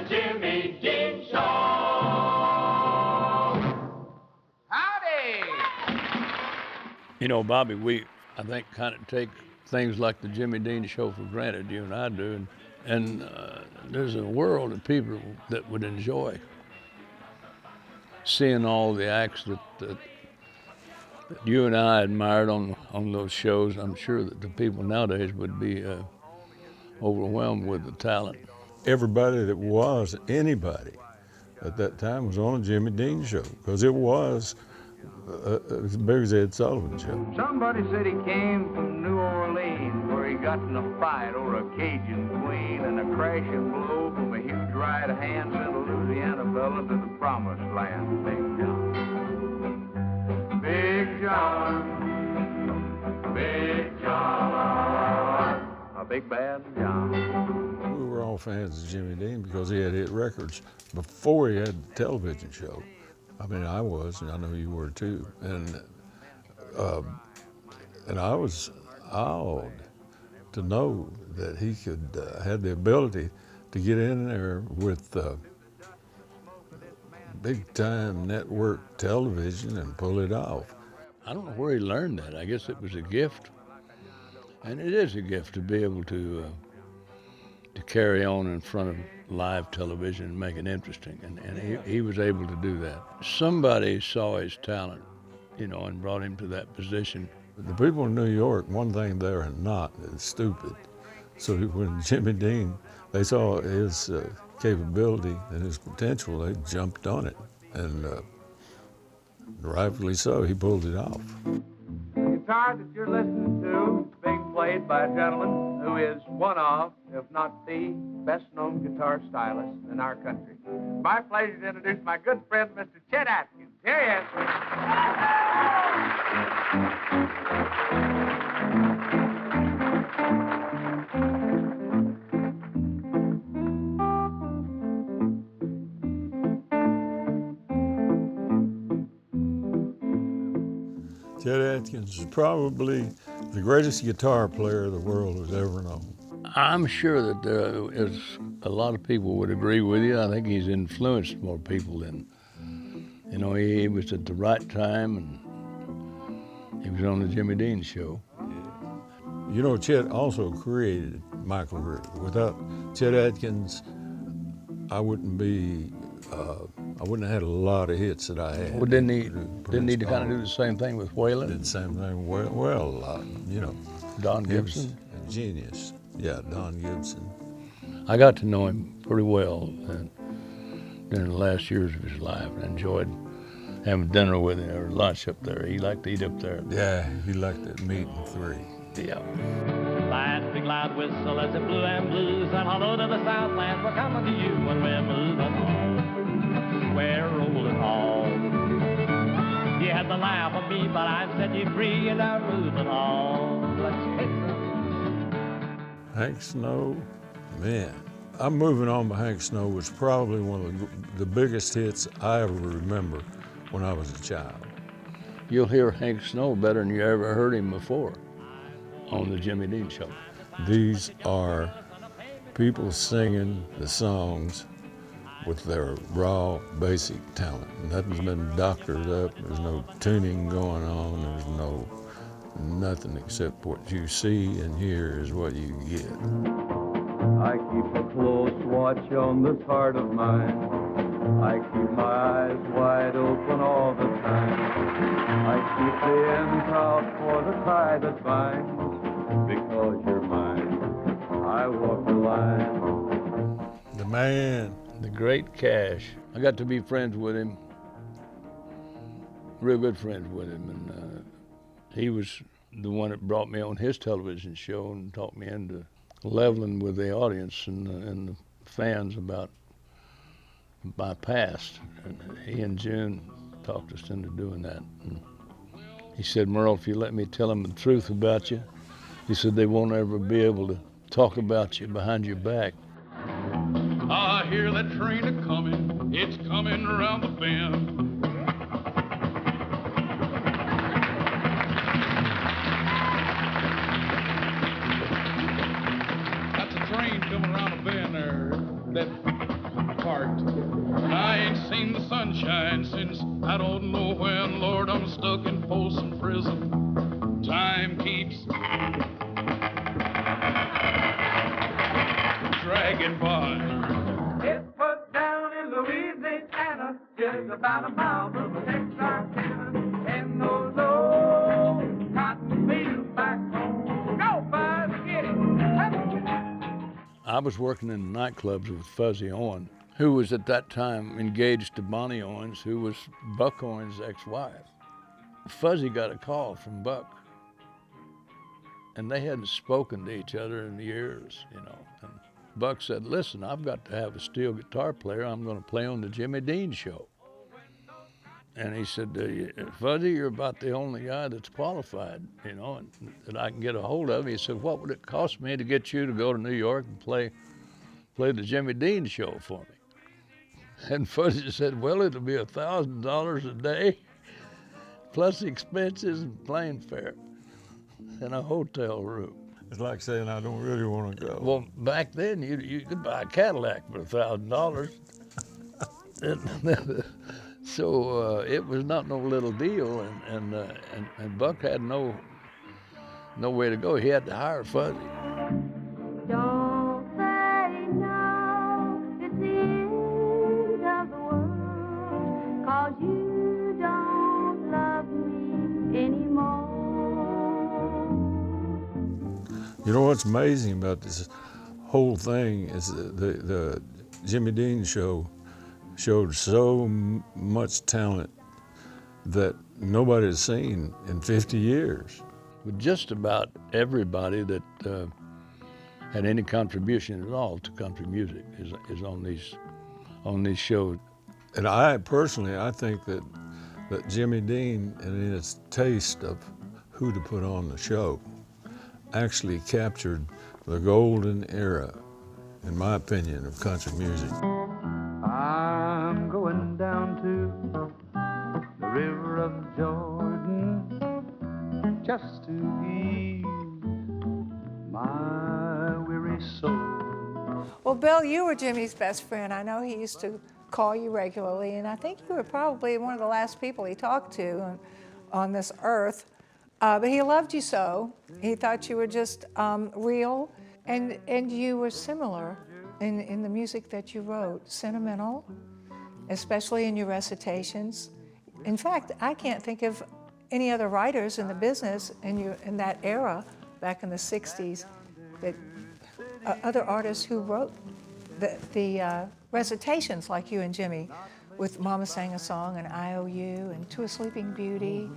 The Jimmy Dean Show. Howdy! You know, Bobby, I think, kind of take things like the Jimmy Dean Show for granted, you and I do, and there's a world of people that would enjoy seeing all the acts that you and I admired on those shows. I'm sure that the people nowadays would be overwhelmed with the talent. Everybody that was anybody at that time was on a Jimmy Dean Show, because it was as big as Ed Sullivan Show. Somebody said he came from New Orleans, where he got in a fight over a Cajun queen, and a crashing blow from a huge right hand sent a Louisiana fella to the promised land. Big John. Big John. Big John. A big bad John. We were all fans of Jimmy Dean because he had hit records before he had the television show. I mean, I was, and I know you were too. And I was awed to know that he could had the ability to get in there with big-time network television and pull it off. I don't know where he learned that. I guess it was a gift, and it is a gift to be able to carry on in front of live television and make it interesting, and he was able to do that. Somebody saw his talent, you know, and brought him to that position. The people in New York, one thing they're not is stupid. So when Jimmy Dean, they saw his capability and his potential, they jumped on it, and rightfully so, he pulled it off. The guitar that you're listening to is being played by a gentleman who is one of, if not the best-known guitar stylist in our country. My pleasure to introduce my good friend, Mr. Chet Atkins. Here he is. Chet Atkins is probably the greatest guitar player the world has ever known. I'm sure that there is a lot of people would agree with you. I think he's influenced more people than, you know, he was at the right time, and he was on the Jimmy Dean Show. You know, Chet also created my career. Without Chet Atkins, I wouldn't have had a lot of hits that I had. Well, didn't he kind of do the same thing with Waylon? Did the same thing well, you know. Don Gibson? A genius. Yeah, Don Gibson. I got to know him pretty well during the last years of his life, and enjoyed having dinner with him or lunch up there. He liked to eat up there. Yeah, he liked that meat and three. Yeah. That big loud whistle as it blew and blues, and hello to the Southland, we're coming to you when we're moving home. We're rolling home. You had to laugh at me, but I've set you free, and I'm moving home. Let's hit it. Hank Snow, man. I'm Moving On by Hank Snow was probably one of the biggest hits I ever remember when I was a child. You'll hear Hank Snow better than you ever heard him before on the Jimmy Dean Show. These are people singing the songs with their raw, basic talent. Nothing's been doctored up. There's no tuning going on. There's nothing except what you see and hear is what you get. I keep a close watch on this heart of mine. I keep my eyes wide open all the time. I keep the ends out for the tie that binds. Because you're mine, I walk the line. The man. The great Cash. I got to be friends with him, real good friends with him, and he was the one that brought me on his television show and taught me into leveling with the audience and the fans about my past. And he and June talked us into doing that. And he said, Merle, if you let me tell them the truth about you, he said, they won't ever be able to talk about you behind your back. I hear that train a-comin', it's coming around the bend. That's a train coming around the bend there. apart. And I ain't seen the sunshine since I don't know when. Lord, I'm stuck in Folsom Prison. Time keeps dragging by. It's put down in Louisiana, just about a mile from Texarkana, and those old cotton fields back home. Go, Buzz, get it. I was working in the nightclubs with Fuzzy Owen, who was at that time engaged to Bonnie Owens, who was Buck Owens' ex-wife. Fuzzy got a call from Buck, and they hadn't spoken to each other in years, you know. And Buck said, listen, I've got to have a steel guitar player. I'm going to play on the Jimmy Dean show. And he said, Fuzzy, you're about the only guy that's qualified, you know, and that I can get a hold of. He said, what would it cost me to get you to go to New York and play the Jimmy Dean show for me? And Fuzzy said, well, it'll be $1,000 a day, plus expenses and plane fare, and a hotel room. It's like saying I don't really want to go. Well, back then, you could buy a Cadillac for $1,000. So it was not no little deal, and Buck had no way to go. He had to hire Fuzzy. Don't say no, it's the end of the world, 'cause you don't love me anymore. You know what's amazing about this whole thing is the Jimmy Dean show showed so much talent that nobody has seen in 50 years. With just about everybody that had any contribution at all to country music is on these shows. And I personally, I think that Jimmy Dean, and in his taste of who to put on the show, actually captured the golden era, in my opinion, of country music. I'm going down to the river of Jordan just to ease my weary soul. Well, Bill, you were Jimmy's best friend. I know he used to call you regularly, and I think you were probably one of the last people he talked to on this earth. But he loved you so. He thought you were just real, and you were similar in the music that you wrote, sentimental, especially in your recitations. In fact, I can't think of any other writers in the business in that era, back in the 60s, that other artists who wrote the recitations like you and Jimmy, with Mama Sang a Song and I O U and To a Sleeping Beauty,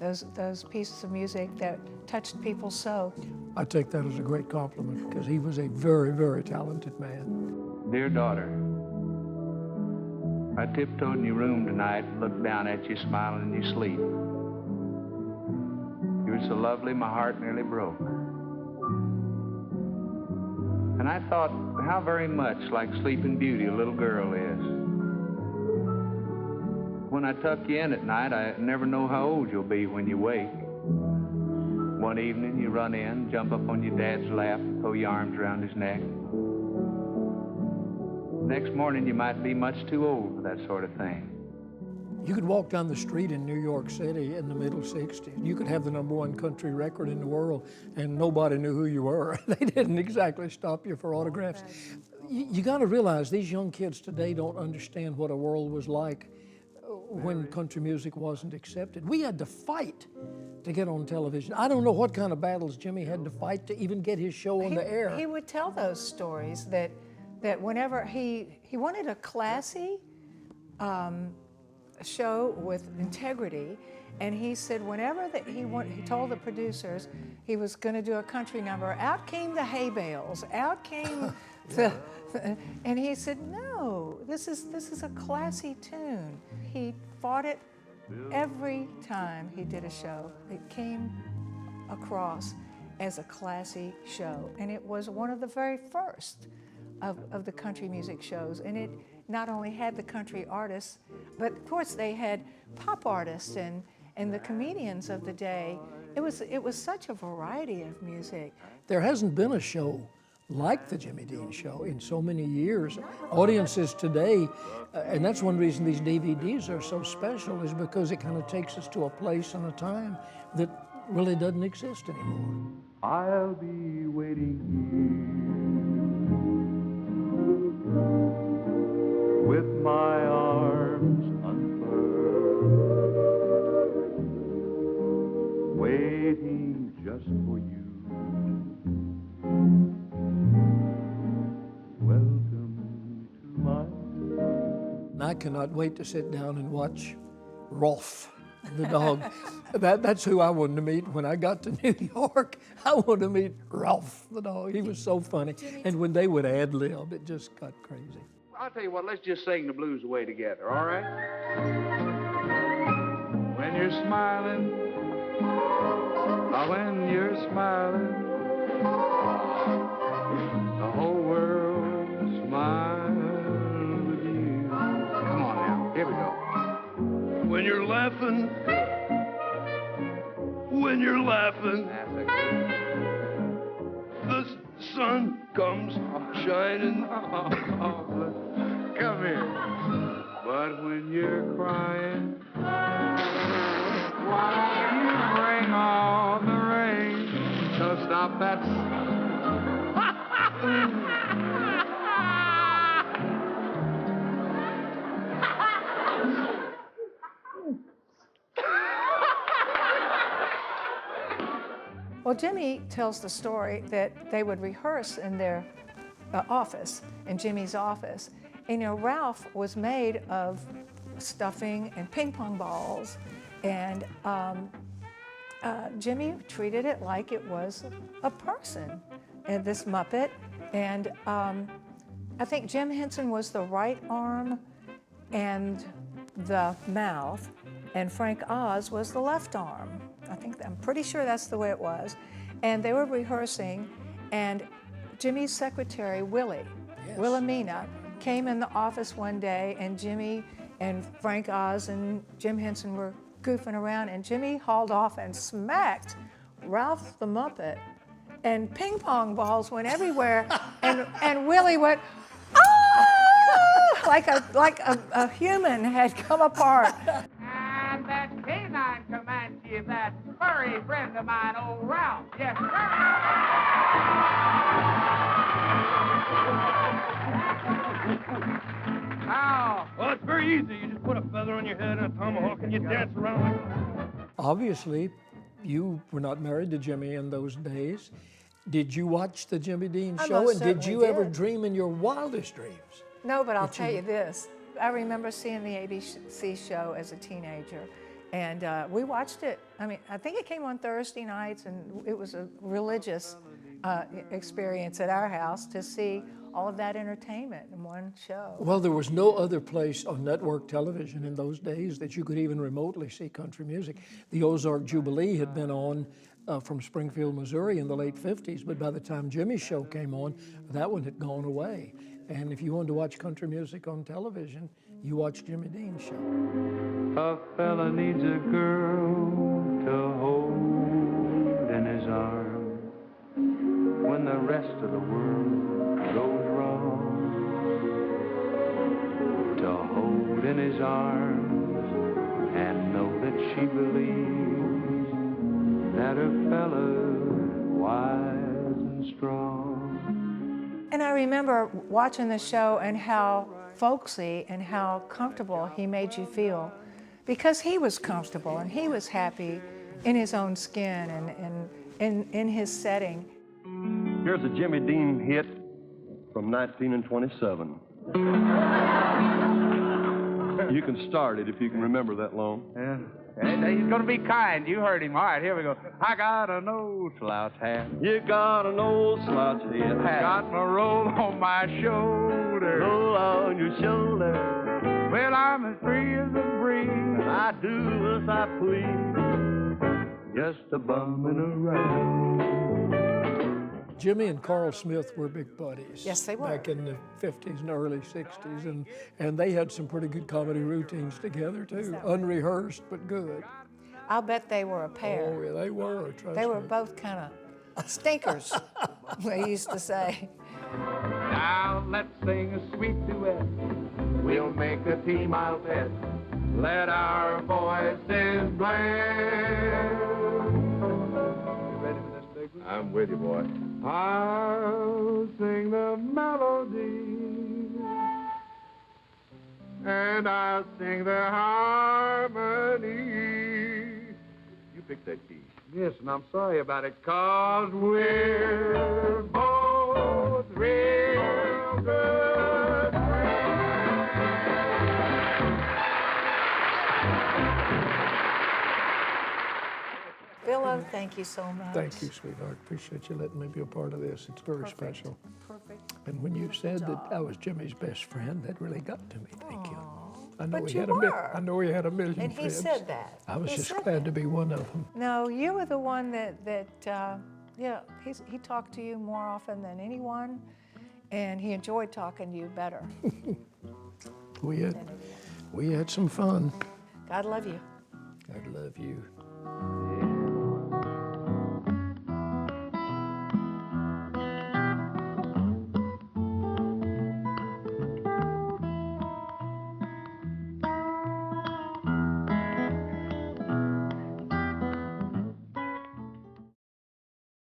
those pieces of music that touched people so. I take that as a great compliment because he was a very, very talented man. Dear daughter, I tiptoed in your room tonight and looked down at you smiling in your sleep. You were so lovely, my heart nearly broke. And I thought how very much like Sleeping Beauty a little girl is. When I tuck you in at night, I never know how old you'll be when you wake. One evening you run in, jump up on your dad's lap, throw your arms around his neck. Next morning you might be much too old for that sort of thing. You could walk down the street in New York City in the middle 60s. You could have the #1 country record in the world and nobody knew who you were. They didn't exactly stop you for autographs. You got to realize these young kids today don't understand what a world was like when country music wasn't accepted. We had to fight to get on television. I don't know what kind of battles Jimmy had to fight to even get his show on the air. He would tell those stories that whenever he wanted a classy show with integrity, and he said whenever he told the producers he was going to do a country number, out came the hay bales, out came and he said, no, this is a classy tune. He fought it every time he did a show. It came across as a classy show, and it was one of the very first of the country music shows. And it not only had the country artists, but of course they had pop artists and the comedians of the day. It was such a variety of music. There hasn't been a show like the Jimmy Dean Show in so many years. Audiences today, and that's one reason these DVDs are so special, is because it kind of takes us to a place and a time that really doesn't exist anymore. I'll be waiting here with my arms unfurled, waiting just for you. Welcome to my... I cannot wait to sit down and watch Rolf, the dog. That's who I wanted to meet when I got to New York. I wanted to meet Rolf, the dog. He was so funny. And when they would ad-lib, it just got crazy. I'll tell you what, let's just sing the blues away together, all right? When you're smiling, when you're smiling, the whole world smiles with you. Come on now, here we go. When you're laughing, when you're laughing, the sun comes shining. Come here. But when you're crying, why you bring all the rain? So stop that. Well, Jimmy tells the story that they would rehearse in their office, in Jimmy's office. And, you know, Ralph was made of stuffing and ping pong balls, and Jimmy treated it like it was a person, and this Muppet. And I think Jim Henson was the right arm and the mouth, and Frank Oz was the left arm. I'm pretty sure that's the way it was. And they were rehearsing, and Jimmy's secretary, Wilhelmina, came in the office one day, and Jimmy and Frank Oz and Jim Henson were goofing around, and Jimmy hauled off and smacked Ralph the Muppet, and ping pong balls went everywhere, and Willie went, ah! like a human had come apart. And that canine Comanche, that furry friend of mine, old Ralph. Yes, sir. Now, Well, it's very easy. You just put a feather on your head and a tomahawk and you dance around like a... Obviously, you were not married to Jimmy in those days. Did you watch the Jimmy Dean I Show? most And did you certainly ever did. dream in your wildest dreams? No, but I'll tell you this. I remember seeing the ABC show as a teenager, and we watched it. I mean, I think it came on Thursday nights, and it was a religious experience at our house to see all of that entertainment in one show. Well, there was no other place on network television in those days that you could even remotely see country music. The Ozark Jubilee had been on from Springfield, Missouri in the late 50s, but by the time Jimmy's show came on, that one had gone away. And if you wanted to watch country music on television, you watched Jimmy Dean's show. A fella needs a girl to hold in his arms when the rest of the world goes wrong. To hold in his arms and know that she believes that her fella's wise and strong. And I remember watching the show and how folksy and how comfortable he made you feel, because he was comfortable and he was happy in his own skin and in his setting. Here's a Jimmy Dean hit from 1927. You can start it if you can remember that long. Yeah. He's going to be kind. You heard him. All right, here we go. I got an old slouch hat. You got an old slouch head. Got my roll on my shoulder. Roll on your shoulder. Well, I'm as free as a breeze. I do as I please. Just a bumming around. Jimmy and Carl Smith were big buddies. Yes, they were. Back in the 50s and early 60s, and they had some pretty good comedy routines together too. Unrehearsed, but good. I'll bet they were a pair. Oh, yeah, they were, trust They were me. both kind of stinkers. they used to say. Now let's sing a sweet duet. We'll make a team, I'll bet. Let our voices blend. You ready for this, big one? I'm with you, boy. I'll sing the melody, and I'll sing the harmony. You picked that key. Yes, and I'm sorry about it, 'cause we're both real good friends. Philip, thank you so much. Thank you, sweetheart. Appreciate you letting me be a part of this. It's very special. Perfect. And when you said that I was Jimmy's best friend, that really got to me. Thank you. I know But he you had were. I know he had a million And he friends. said that. I was He just said glad to be one of them. No, you were the one that yeah, he talked to you more often than anyone, and he enjoyed talking to you better. We had some fun. God love you. I love you.